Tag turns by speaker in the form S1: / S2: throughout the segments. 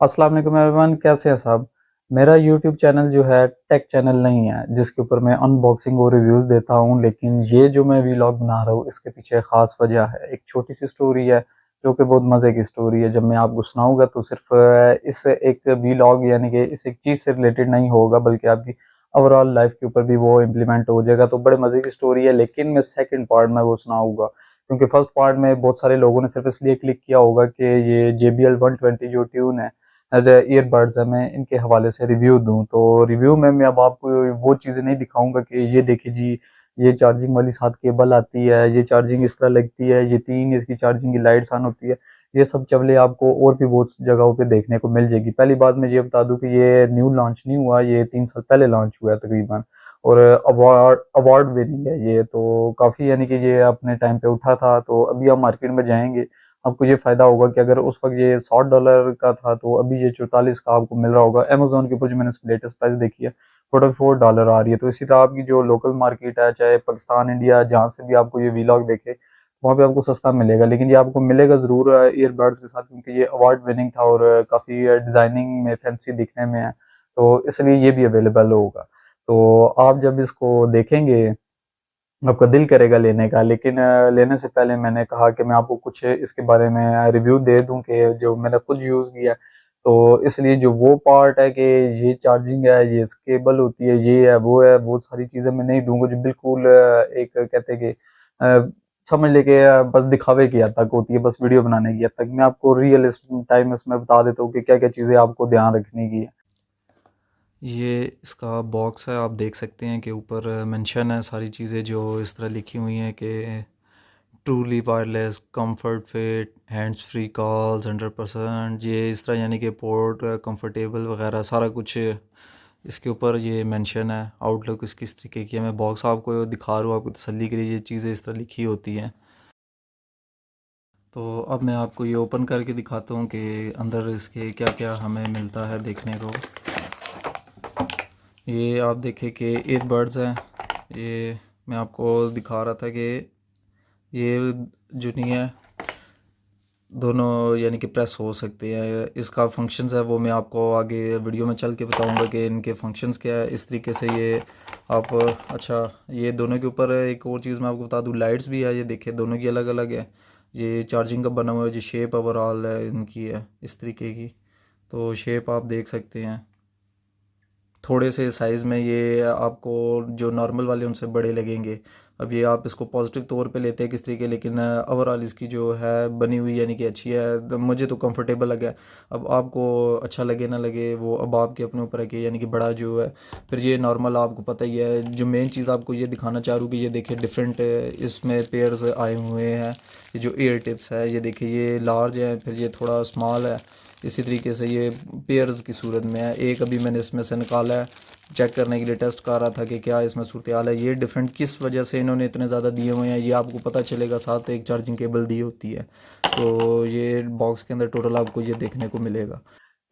S1: अस्सलाम वालेकुम एवरीवन, कैसे हैं साहब। मेरा यूट्यूब चैनल जो है टेक चैनल नहीं है जिसके ऊपर मैं अनबॉक्सिंग और रिव्यूज़ देता हूँ, लेकिन ये जो मैं वीलॉग बना रहा हूँ इसके पीछे ख़ास वजह है। एक छोटी सी स्टोरी है जो कि बहुत मज़े की स्टोरी है। जब मैं आपको सुनाऊंगा तो सिर्फ इस एक वीलॉग यानी कि इस एक चीज़ से रिलेटेड नहीं होगा, बल्कि आपकी ओवरऑल लाइफ के ऊपर भी वो इम्प्लीमेंट हो जाएगा। तो बड़े मज़े की स्टोरी है, लेकिन मैं सेकेंड पार्ट में वो सुनाऊंगा क्योंकि फर्स्ट पार्ट में बहुत सारे लोगों ने सिर्फ इसलिए क्लिक किया होगा कि ये JBL 120 जो ट्यून है ईयरबड्स है, मैं इनके हवाले से रिव्यू दूं। तो रिव्यू में मैं अब आपको वो चीज़ें नहीं दिखाऊंगा कि ये देखिए जी, ये चार्जिंग वाली साथ केबल आती है, ये चार्जिंग इस तरह लगती है, ये 3 इसकी चार्जिंग की लाइट्स ऑन होती है। ये सब चवले आपको और भी बहुत जगहों पे देखने को मिल जाएगी। पहली बात मैं ये बता दूं कि ये न्यू लॉन्च नहीं हुआ, ये 3 साल पहले लॉन्च हुआ है तकरीबन। और अवार्ड अवार्ड विनिंग है ये, तो काफ़ी यानी कि ये अपने टाइम पे उठा था। तो अभी आप मार्केट में जाएंगे, आपको ये फ़ायदा होगा कि अगर उस वक़्त ये $100 का था तो अभी ये 44 का आपको मिल रहा होगा। अमेज़न के ऊपर जो मैंने इसकी लेटेस्ट प्राइस देखी है, $44 आ रही है। तो इसी तरह आपकी जो लोकल मार्केट है, चाहे पाकिस्तान, इंडिया, जहाँ से भी आपको ये वीलॉग दिखे, वहाँ पे आपको सस्ता मिलेगा। लेकिन ये आपको मिलेगा ज़रूर ईयरबड्स के साथ, क्योंकि ये अवार्ड विनिंग था और काफ़ी डिज़ाइनिंग में फैंसी दिखने में है, तो इसलिए ये भी अवेलेबल होगा। तो आप जब इसको देखेंगे आपका दिल करेगा लेने का। लेकिन लेने से पहले मैंने कहा कि मैं आपको कुछ इसके बारे में रिव्यू दे दूं कि जो मैंने खुद यूज़ किया है। तो इसलिए जो वो पार्ट है कि ये चार्जिंग है, ये स्केबल होती है, ये है, वो सारी चीज़ें मैं नहीं दूंगा जो बिल्कुल एक कहते हैं कि समझ लेके बस दिखावे की हद तक होती है, बस वीडियो बनाने की हद तक। मैं आपको रियल टाइम इसमें बता देता हूँ कि क्या क्या चीज़ें आपको ध्यान रखने की है।
S2: ये इसका बॉक्स है, आप देख सकते हैं कि ऊपर मेंशन है सारी चीज़ें जो इस तरह लिखी हुई हैं कि truly wireless comfort fit hands free calls 100%, ये इस तरह यानी कि पोर्ट कंफर्टेबल वगैरह सारा कुछ इसके ऊपर ये मेंशन है। आउटलुक इसकी इस तरीके की है। मैं बॉक्स आपको दिखा रहा हूँ आपको तसल्ली के लिए, ये चीज़ें इस तरह लिखी होती हैं। तो अब मैं आपको ये ओपन करके दिखाता हूँ कि अंदर इसके क्या क्या हमें मिलता है देखने को। ये आप देखें कि ईयरबड्स हैं। ये मैं आपको दिखा रहा था कि ये जो नहीं है, दोनों यानी कि प्रेस हो सकते हैं। इसका फंक्शंस है वो मैं आपको आगे वीडियो में चल के बताऊंगा कि इनके फंक्शंस क्या है। इस तरीके से ये आप अच्छा, ये दोनों के ऊपर एक और चीज़ मैं आपको बता दूं, लाइट्स भी है। ये देखिए दोनों की अलग अलग है। ये चार्जिंग का बना हुआ है, जो शेप ओवरऑल है इनकी है इस तरीके की। तो शेप आप देख सकते हैं। थोड़े से साइज़ में ये आपको जो नॉर्मल वाले उनसे बड़े लगेंगे। अब ये आप इसको पॉजिटिव तौर पे लेते हैं किस तरीके, लेकिन ओवरऑल इसकी जो है बनी हुई यानी कि अच्छी है, तो मुझे तो कंफर्टेबल लगा। अब आपको अच्छा लगे ना लगे वो अब आपके अपने ऊपर है कि यानी कि बड़ा जो है। फिर ये नॉर्मल आपको पता ही है। जो मेन चीज़ आपको ये दिखाना चाह रहा हूँ कि ये देखिए डिफरेंट इसमें पेयर्स आए हुए हैं। ये जो ईयर टिप्स है ये देखिए, ये लार्ज है, फिर ये थोड़ा स्मॉल है। इसी तरीके से ये पेयर्स की सूरत में है। एक अभी मैंने इसमें से निकाला है, चेक करने के लिए टेस्ट कर रहा था कि क्या इसमें सूरत हाल है। ये डिफरेंट किस वजह से इन्होंने इतने ज़्यादा दिए हुए हैं ये आपको पता चलेगा, साथ एक चार्जिंग केबल दी होती है। तो ये बॉक्स के अंदर टोटल आपको ये देखने को मिलेगा।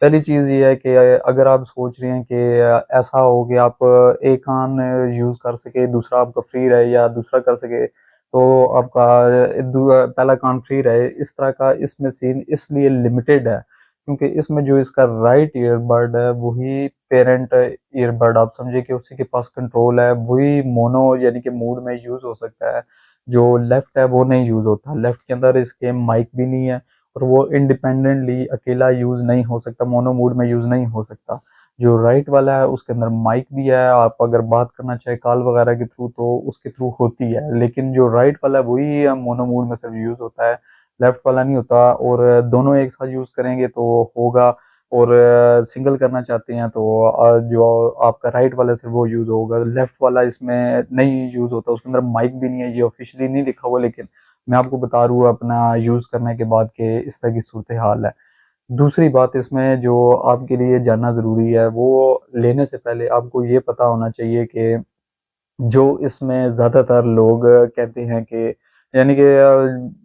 S1: पहली चीज़ ये है कि अगर आप सोच रहे हैं कि ऐसा हो कि आप एक कान यूज़ कर सके, दूसरा आपका फ्री रहे, या दूसरा कर सके तो आपका पहला कान फ्री रहे, इस तरह का इसमें सीन इसलिए लिमिटेड है क्योंकि इसमें जो इसका राइट ईयरबड है वही पेरेंट ईयरबड, आप समझे कि उसी के पास कंट्रोल है, वही मोनो यानी कि मोड में यूज़ हो सकता है। जो लेफ्ट है वो नहीं यूज़ होता। लेफ्ट के अंदर इसके माइक भी नहीं है और वो इंडिपेंडेंटली अकेला यूज़ नहीं हो सकता, मोनो मोड में यूज़ नहीं हो सकता। जो राइट वाला है उसके अंदर माइक भी है, आप अगर बात करना चाहे कॉल वगैरह के थ्रू तो उसके थ्रू होती है, लेकिन जो राइट वाला है वही मोनो मोड में सिर्फ यूज़ होता है, लेफ्ट वाला नहीं होता। और दोनों एक साथ यूज़ करेंगे तो होगा। और सिंगल करना चाहते हैं तो जो आपका राइट वाला सिर्फ वो यूज़ होगा, लेफ्ट वाला इसमें नहीं यूज़ होता, उसके अंदर माइक भी नहीं है। ये ऑफिशियली नहीं लिखा हुआ, लेकिन मैं आपको बता रहा हूँ अपना यूज़ करने के बाद कि इस तरह की सूरत हाल है। दूसरी बात इसमें जो आपके लिए जानना ज़रूरी है, वो लेने से पहले आपको ये पता होना चाहिए कि जो इसमें ज़्यादातर लोग कहते हैं कि यानी कि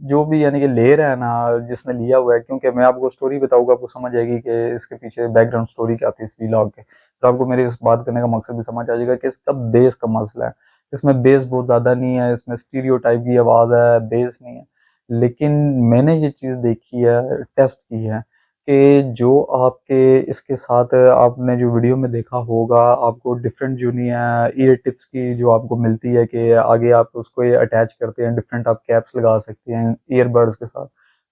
S1: जो भी यानी कि ले रहा है ना, जिसने लिया हुआ है, क्योंकि मैं आपको स्टोरी बताऊंगा आपको समझ आएगी कि इसके पीछे बैकग्राउंड स्टोरी क्या थी इस व्लॉग के, तो आपको मेरी इस बात करने का मकसद भी समझ आ जाएगा कि इसका बेस का मसला है। इसमें बेस बहुत ज़्यादा नहीं है, इसमें स्टीरियो टाइप की आवाज़ है, बेस नहीं है। लेकिन मैंने ये चीज़ देखी है, टेस्ट की है कि जो आपके इसके साथ आपने जो वीडियो में देखा होगा, आपको डिफरेंट जो नहीं है ईयर टिप्स की जो आपको मिलती है कि आगे आप उसको ये अटैच करते हैं, डिफरेंट आप कैप्स लगा सकते हैं ईयरबड्स के साथ,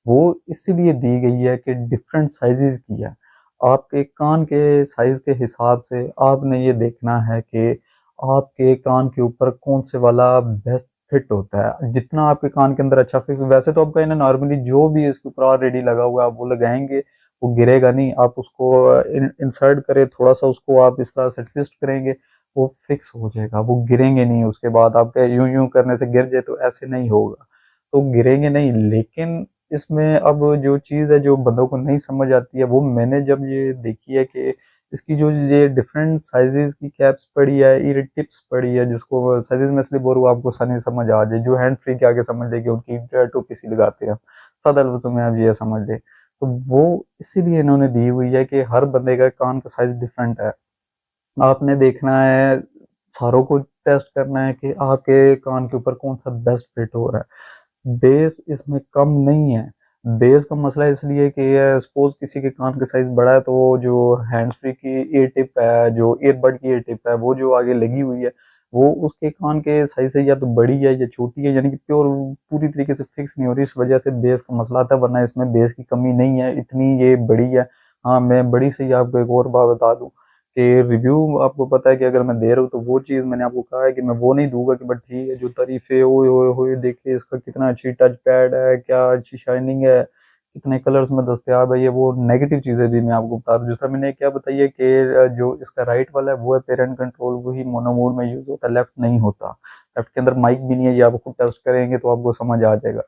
S1: वो इसीलिए दी गई है कि डिफरेंट साइजेस की है। आपके कान के साइज के हिसाब से आपने ये देखना है कि आपके कान के ऊपर कौन से वाला बेस्ट फिट होता है। जितना आपके कान के अंदर अच्छा फिट, वैसे तो आपका ना नॉर्मली जो भी इसके ऊपर ऑलरेडी लगा हुआ है आप वो लगाएंगे, वो गिरेगा नहीं। आप उसको इंसर्ट करें, थोड़ा सा उसको आप इस तरह से ट्विस्ट करेंगे, वो फिक्स हो जाएगा, वो गिरेंगे नहीं। उसके बाद आपके यूं यूं करने से गिर जाए तो ऐसे नहीं होगा, तो गिरेंगे नहीं। लेकिन इसमें अब जो चीज़ है जो बंदों को नहीं समझ आती है, वो मैंने जब ये देखी है कि इसकी जो ये डिफरेंट साइजेस की कैप्स पड़ी है, ईयर टिप्स पड़ी है, जिसको साइजेस में इसलिए बोल रहा हूँ आपको आसानी से समझ आ जाए, जो हैंड फ्री के आगे समझ ले कि उनकी टोपी सी लगाते हैं, सादा लफ्जों में आप ये समझ ले। तो वो इसीलिए इन्होंने दी हुई है कि हर बंदे का कान का साइज डिफरेंट है। आपने देखना है, सारों को टेस्ट करना है कि आपके कान के ऊपर कौन सा बेस्ट फिट हो रहा है। बेस इसमें कम नहीं है। बेस का मसला इसलिए कि सपोज किसी के कान का साइज बड़ा है तो जो हैंड फ्री की ईयर टिप है, जो ईयरबड की ईयर टिप है, वो जो आगे लगी हुई है, वो उसके कान के साइज से या तो बड़ी है या छोटी है, यानी कि प्योर पूरी तरीके से फिक्स नहीं हो रही। इस वजह से बेस का मसला आता है, वरना इसमें बेस की कमी नहीं है, इतनी ये बड़ी है। हाँ, मैं बड़ी से ही आपको एक और बात बता दूं कि रिव्यू आपको पता है कि अगर मैं दे रहा हूँ तो वो चीज़ मैंने आपको कहा है कि मैं वो नहीं दूंगा कि बट ठीक है जो तारीफे ओए ओए होए देखिए इसका कितना अच्छी टच पैड है, क्या अच्छी शाइनिंग है, कितने कलर्स में दस्तयाब है, ये वो नेगेटिव चीज़ें भी मैं आपको बता रहा हूँ। जिस तरह मैंने क्या बताई है कि जो इसका राइट वाला है वो है पेरेंट कंट्रोल, वही मोनो मोड में यूज़ होता है, लेफ्ट नहीं होता। लेफ्ट के अंदर माइक भी नहीं है, ये आप खुद टेस्ट करेंगे तो आपको समझ आ जाएगा।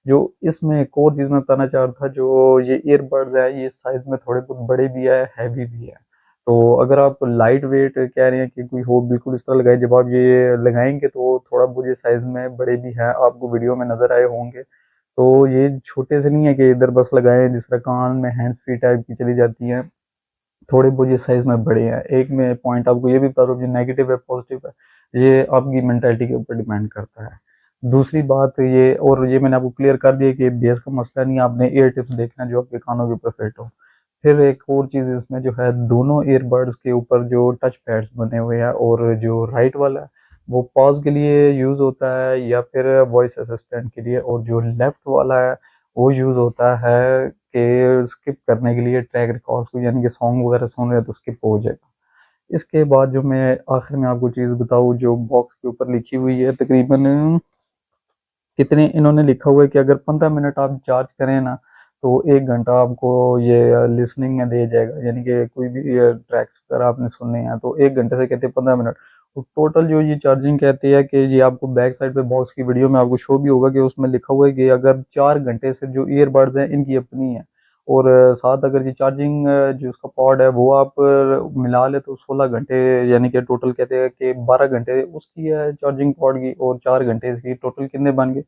S1: जो इसमें एक और चीज़ मैं बताना चाह रहा था, जो ये ईयरबड्स है ये साइज में थोड़े बहुत बड़े भी है, हैवी भी है। तो अगर आप लाइट वेट कह रहे हैं कि कोई हो बिल्कुल इस तरह लगाए, जब आप ये लगाएंगे तो थोड़ा बहुत ये साइज में बड़े भी हैं, आपको वीडियो में नजर आए होंगे। तो ये छोटे से नहीं है कि इधर बस लगाएं, जिस तरह कान में हैंड्स फ्री टाइप की चली जाती हैं, थोड़े बहुत ये साइज में बड़े हैं। एक में पॉइंट आपको ये भी बता रहा हूँ, जो नेगेटिव है पॉजिटिव है, ये आपकी मेंटालिटी के ऊपर डिपेंड करता है। दूसरी बात ये, और ये मैंने आपको क्लियर कर दिया कि बेस का मसला नहीं है, आपने ईयर टिप्स देखना है जो आपके कानों के ऊपर फिट हो। फिर एक और चीज़ इसमें जो है, दोनों ईयरबड्स के ऊपर जो टच पैड्स बने हुए हैं, और जो राइट वाला है वो पॉज के लिए यूज़ होता है या फिर वॉइस असिस्टेंट के लिए, और जो लेफ्ट वाला है वो यूज़ होता है कि स्किप करने के लिए, ट्रैक रिकॉर्ड्स को, यानी कि सॉन्ग वगैरह सुन रहे हैं तो स्किप हो जाएगा। इसके बाद जो मैं आखिर में आपको चीज़ बताऊँ, जो बॉक्स के ऊपर लिखी हुई है तकरीबन कितने, इन्होंने लिखा हुआ है कि अगर 15 मिनट आप चार्ज करें ना तो 1 घंटा आपको ये लिसनिंग में दे जाएगा, यानी कि कोई भी ट्रैक्स अगर आपने सुनने हैं तो 1 घंटे से कहते हैं 15 मिनट। तो टोटल जो ये चार्जिंग कहती है कि ये आपको बैक साइड पे बॉक्स की वीडियो में आपको शो भी होगा कि उसमें लिखा हुआ है कि अगर 4 घंटे से जो ईयरबड्स हैं इनकी अपनी है, और साथ अगर ये चार्जिंग जो इसका पॉड है वो आप मिला ले तो 16 घंटे, यानी कि टोटल कहते हैं कि 12 घंटे उसकी है चार्जिंग पॉड की, और 4 घंटे इसकी, टोटल कितने बन गए,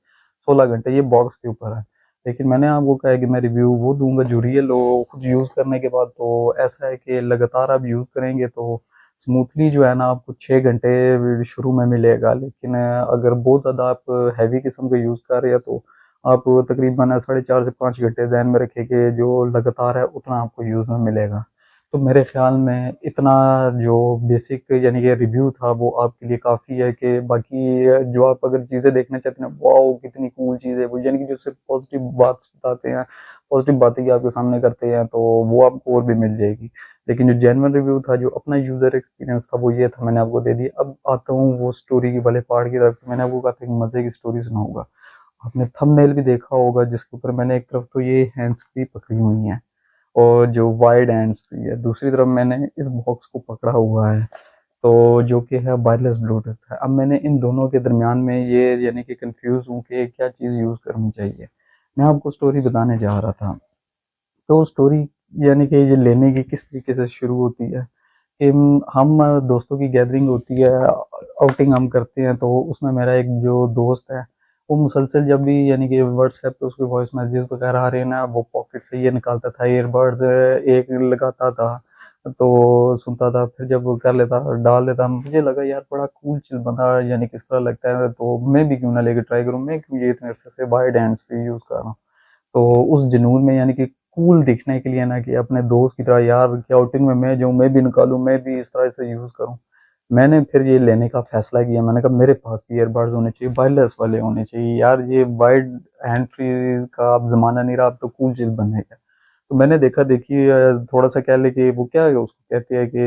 S1: 16 घंटे। ये बॉक्स के ऊपर है। लेकिन मैंने आपको कहा है कि मैं रिव्यू वो दूंगा जो रियल हो खुद यूज़ करने के बाद। तो ऐसा है कि लगातार आप यूज़ करेंगे तो स्मूथली जो है ना आपको 6 घंटे शुरू में मिलेगा, लेकिन अगर बहुत ज़्यादा आप हैवी किस्म का यूज़ कर रहे हैं तो आप तकरीबन 4.5 से 5 घंटे ज़हन में रखें कि जो लगातार है उतना आपको यूज़ में मिलेगा। तो मेरे ख्याल में इतना जो बेसिक यानी कि रिव्यू था वो आपके लिए काफ़ी है, कि बाकी जो आप अगर चीज़ें देखना चाहते हैं, वाओ कितनी कूल चीज़ है वो, यानी कि जो सिर्फ पॉजिटिव बात बताते हैं, पॉजिटिव बातें की आपके सामने करते हैं, तो वो आपको और भी मिल जाएगी। लेकिन जो जेन्युइन रिव्यू था, जो अपना यूज़र एक्सपीरियंस था, वो ये था, मैंने आपको दे दिया। अब आता हूँ वो स्टोरी वाले पार्ट की तरफ। मैंने आपको कहा था कि मज़े की स्टोरी सुनाऊंगा। आपने थंबनेल भी देखा होगा जिसके ऊपर मैंने एक तरफ तो ये हैंड्स फ्री पकड़ी हुई हैं और जो वाइड हैंड्स फ्री है, दूसरी तरफ मैंने इस बॉक्स को पकड़ा हुआ है, तो जो कि है वायरलेस ब्लूटूथ है। अब मैंने इन दोनों के दरमियान में ये यानी कि कंफ्यूज हूँ कि क्या चीज़ यूज़ करनी चाहिए। मैं आपको स्टोरी बताने जा रहा था। तो स्टोरी यानी कि ये लेने की किस तरीके से शुरू होती है कि हम दोस्तों की गैदरिंग होती है, आउटिंग हम करते हैं, तो उसमें मेरा एक जो दोस्त है वो मुसलसल जब भी यानी कि व्हाट्सएप पे उसके वॉइस मैसेजेस वगैरह आ रहे हैं ना, वो पॉकेट से ये निकालता था, ईयरबड्स एक लगाता था तो सुनता था, फिर जब वो कर लेता डाल देता, मुझे लगा यार बड़ा कूल चीज बना, यानी किस तरह लगता है, तो मैं भी क्यों ना लेके ट्राई करूँ, मैं क्यों ये इतने अरसे से वाइड हैंड्स फ्री यूज़ कर रहा हूँ। तो उस जुनून में यानी कि कूल दिखने के लिए ना कि अपने दोस्त की तरह यार कि आउटिंग में मैं जाऊँ, मैं भी निकालूँ, मैं भी इस तरह से यूज़ करूँ। मैंने फिर ये लेने का फ़ैसला किया, मैंने कहा मेरे पास भी ईयरबड्स होने चाहिए, वायरलेस वाले होने चाहिए यार, ये वायर्ड हैंड फ्री का अब ज़माना नहीं रहा, अब तो कूल चीज़ बनने का। तो मैंने देखा-देखी थोड़ा-सा कह लें कि वो क्या है उसको कहते हैं कि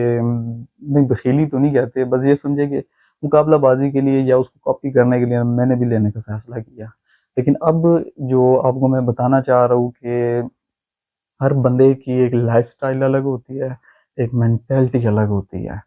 S1: नहीं बख़ीली तो नहीं कहते, बस ये समझिए कि मुकाबलाबाज़ी के लिए या उसको कॉपी करने के लिए मैंने भी लेने का फ़ैसला किया। लेकिन अब जो आपको मैं बताना चाह रहा हूँ कि हर बंदे की एक लाइफ़स्टाइल अलग होती है, एक मेंटालिटी अलग होती है।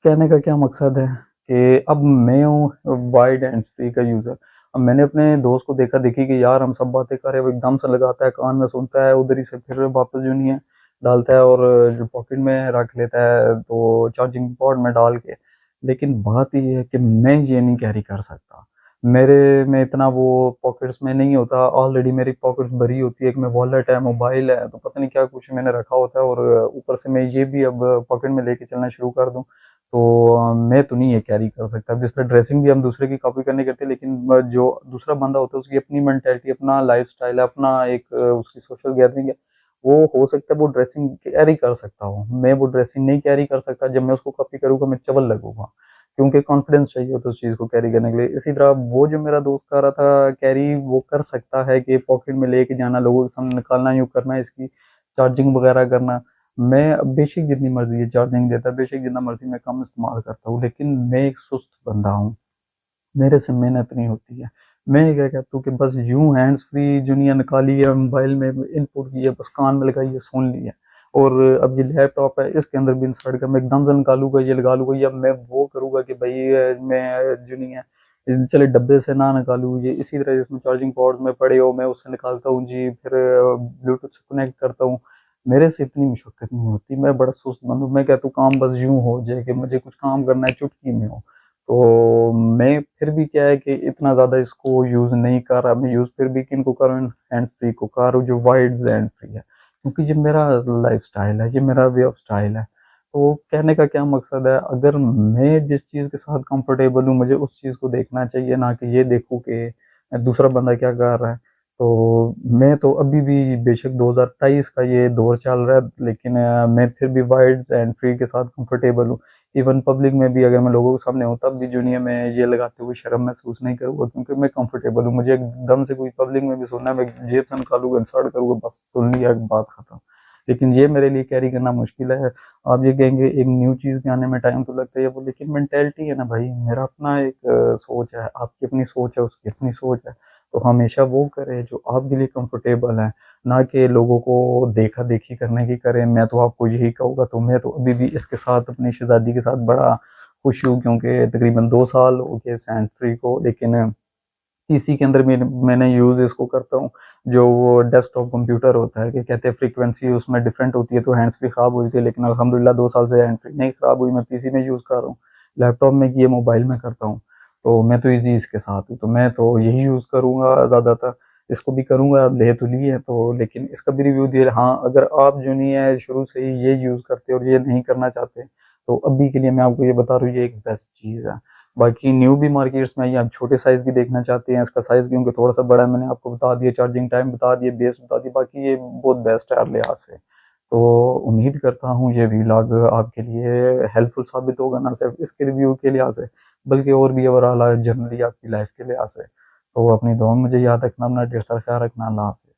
S1: कहने का क्या मकसद है कि अब मैं हूँ वाइड हैंड्स फ्री का यूज़र। अब मैंने अपने दोस्त को देखा-देखी कि यार हम सब बातें कर रहे हैं, वो एकदम से लगाता है, कान में सुनता है, उधर ही से फिर वापस जो नहीं है डालता है और जो पॉकेट में रख लेता है, तो चार्जिंग पॉड में डाल के। लेकिन बात ये है कि मैं ये नहीं कैरी कर सकता। मेरे में इतना वो पॉकेट्स में नहीं होता, ऑलरेडी मेरी पॉकेट्स भरी होती है, एक में वॉलेट है, मोबाइल है, तो पता नहीं क्या कुछ मैंने रखा होता है और ऊपर से मैं ये भी अब पॉकेट में लेके चलना शुरू कर दूँ, तो मैं तो नहीं ये कैरी कर सकता। जिस तरह ड्रेसिंग भी हम दूसरे की कॉपी करने करते हैं, लेकिन जो दूसरा बंदा होता है उसकी अपनी मेंटालिटी, अपना लाइफ़स्टाइल है, अपना एक उसकी सोशल गैदरिंग है। वो हो सकता है वो ड्रेसिंग कैरी कर सकता हो, मैं वो ड्रेसिंग नहीं कैरी कर सकता। जब मैं उसको कॉपी करूँगा मैं चवल लगूँगा, क्योंकि कॉन्फिडेंस चाहिए होता है उस चीज़ को कैरी करने के लिए। इसी तरह वो जो मेरा दोस्त कर रहा था कैरी, वो कर सकता है कि पॉकेट में लेके जाना, लोगों के सामने निकालना, यूँ करना, इसकी चार्जिंग वगैरह करना। मैं बेशक जितनी मर्ज़ी ये चार्जिंग देता है, बेशक जितना मर्ज़ी मैं कम इस्तेमाल करता हूँ, लेकिन मैं एक सुस्त बंदा हूँ, मेरे से मेहनत नहीं होती है। मैं क्या कहता हूँ कि बस यूँ हैंड्स फ्री जुनिया निकाली है, मोबाइल में इनपुट की है, बस कान में लगाई है, सुन ली है। और अब ये लैपटॉप है, इसके अंदर भी इंसर्ट कर मैं एकदम से निकालूँगा, ये लगा लूँगा, या मैं वो करूँगा कि भई मैं जो नहीं है, चले डब्बे से ना निकालूँ, ये इसी तरह जिसमें चार्जिंग पॉड्स में पड़े हो, मैं उससे निकालता हूँ जी, फिर ब्लूटूथ से कनेक्ट करता हूँ। मेरे से इतनी मशक्कत नहीं होती, मैं बड़ा सुस्त बंदा हूँ। मैं कहता हूँ काम बस यूँ हो जाए कि मुझे कुछ काम करना है, चुटकी में हो। तो मैं फिर भी क्या है कि इतना ज़्यादा इसको यूज़ नहीं कर रहा, मैं यूज़ फिर भी किनको कर रहा हूँ, हैंड्स फ्री को कर रहा हूँ जो वाइड्स हैंड फ्री है। क्योंकि ये मेरा लाइफ़स्टाइल है, ये मेरा वे ऑफ स्टाइल है। तो कहने का क्या मकसद है, अगर मैं जिस चीज़ के साथ कंफर्टेबल हूँ, मुझे उस चीज़ को देखना चाहिए, ना कि ये देखूँ कि दूसरा बंदा क्या कर रहा है। तो मैं तो अभी भी बेशक 2023 का ये दौर चल रहा है, लेकिन मैं फिर भी वाइड्स हैंड फ्री के साथ कंफर्टेबल हूँ। इवन पब्लिक में भी अगर मैं लोगों के सामने हूँ तब भी जो नहीं है मैं ये लगाते हुए शर्म महसूस नहीं करूँगा, क्योंकि मैं कंफर्टेबल हूँ। मुझे एकदम से कोई पब्लिक में भी सुनना है, मैं जेब से निकालूँगा, इंसर्ट करूँगा, बस सुन लिया, बात खत्म। लेकिन ये मेरे लिए कैरी करना मुश्किल है। आप ये कहेंगे एक न्यू चीज़ के आने में टाइम तो लगता है, वो लेकिन मेंटालिटी है ना भाई, मेरा अपना एक सोच है, आपकी अपनी सोच है, उसकी अपनी सोच है। तो हमेशा वो करें जो आपके लिए कंफर्टेबल है, ना कि लोगों को देखा-देखी करने की करें। मैं तो आपको यही कहूँगा, तो मैं तो अभी भी इसके साथ, अपनी शहज़ादी के साथ बड़ा खुश हूँ, क्योंकि तकरीबन 2 साल हो गए इस हैंड फ्री को। लेकिन पीसी के अंदर मैंने यूज़ इसको करता हूँ, जो वो डेस्कटॉप कंप्यूटर होता है, कि कहते हैं फ्रीक्वेंसी उसमें डिफरेंट होती है, तो हैंड्स फ्री खराब हुई थी, लेकिन अल्हम्दुलिल्लाह 2 साल से हैंड फ्री नहीं खराब हुई, मैं पीसी में यूज़ कर रहा हूँ। लैपटॉप में किए, मोबाइल में करता हूँ, तो मैं तो इज़ी इसके साथ हूँ, तो मैं तो यही यूज़ करूँगा ज़्यादातर। इसको भी करूँगा, ले तो ली है तो, लेकिन इसका भी रिव्यू दिया। हाँ, अगर आप जो नहीं है शुरू से ही ये यूज़ करते हो और ये नहीं करना चाहते, तो अभी के लिए मैं आपको ये बता रहा हूँ, ये एक बेस्ट चीज़ है। बाकी न्यू भी मार्केट्स में आई है, आप छोटे साइज़ की देखना चाहते हैं, इसका साइज़ क्योंकि थोड़ा-सा बड़ा है, मैंने आपको बता दिया, चार्जिंग टाइम बता दिए, बेस बता दी, बाकी ये बहुत बेस्ट है हर लिहाज़ से। तो उम्मीद करता हूँ ये व्लॉग आपके लिए हेल्पफुल साबित होगा, ना सिर्फ़ इसके रिव्यू के लिहाज़ से, बल्कि और भी ओवरऑल जनरली आपकी लाइफ़ के लिहाज़ से। तो अपनी दुआ में मुझे याद रखना, अपना ढेर सारा ख़्याल रखना। अल्लाह हाफ़िज़।